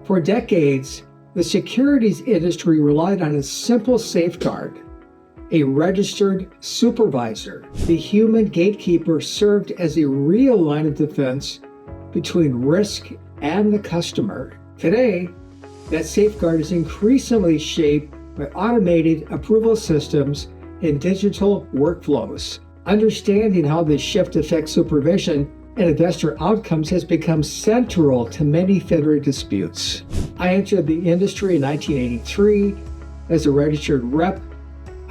For decades, the securities industry relied on a simple safeguard: a registered supervisor. The human gatekeeper served as a real line of defense between risk and the customer. Today, that safeguard is increasingly shaped by automated approval systems and digital workflows. Understanding how this shift affects supervision and investor outcomes has become central to many FINRA disputes. I entered the industry in 1983 as a registered rep.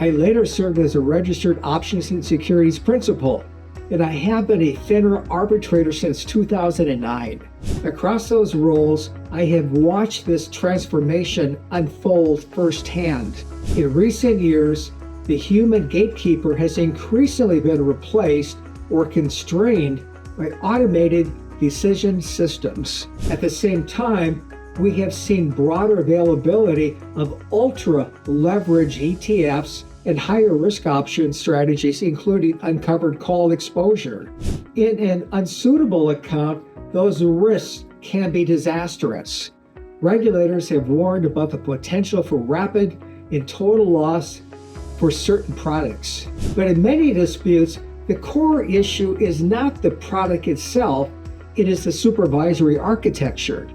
I later served as a registered options and securities principal, and I have been a FINRA Arbitrator since 2009. Across those roles, I have watched this transformation unfold firsthand. In recent years, the human gatekeeper has increasingly been replaced or constrained by automated decision systems. At the same time, we have seen broader availability of ultra-leveraged ETFs and higher risk option strategies, including uncovered call exposure. In an unsuitable account, those risks can be disastrous. Regulators have warned about the potential for rapid and total loss for certain products. But in many disputes, the core issue is not the product itself, it is the supervisory architecture.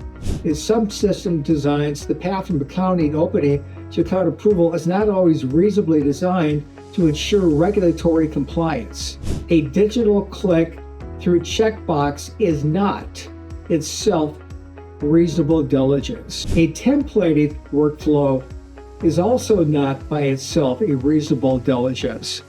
In some system designs, the path from accounting opening to account approval is not always reasonably designed to ensure regulatory compliance. A digital click through checkbox is not itself reasonable diligence. A templated workflow is also not by itself a reasonable diligence.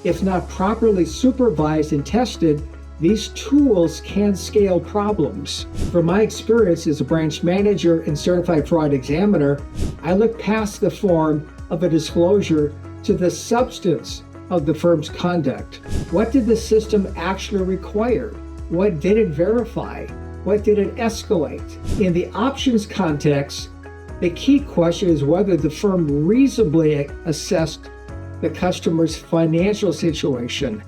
If not properly supervised and tested, these tools can scale problems. From my experience as a branch manager and certified fraud examiner, I look past the form of a disclosure to the substance of the firm's conduct. What did the system actually require? What did it verify? What did it escalate? In the options context, the key question is whether the firm reasonably assessed the customer's financial situation,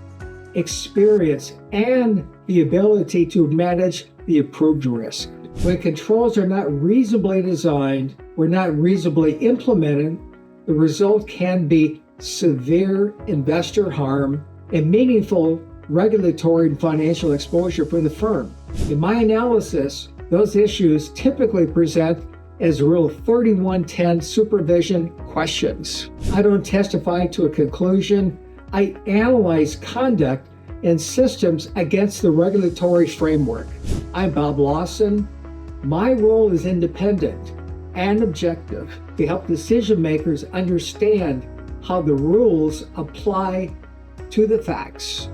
experience, and the ability to manage the approved risk. When controls are not reasonably designed or not reasonably implemented, the result can be severe investor harm and meaningful regulatory and financial exposure for the firm. In my analysis, those issues typically present as Rule 3110 supervision questions. I don't testify to a conclusion. I analyze conduct and systems against the regulatory framework. I'm Bob Lawson. My role is independent and objective to help decision makers understand how the rules apply to the facts.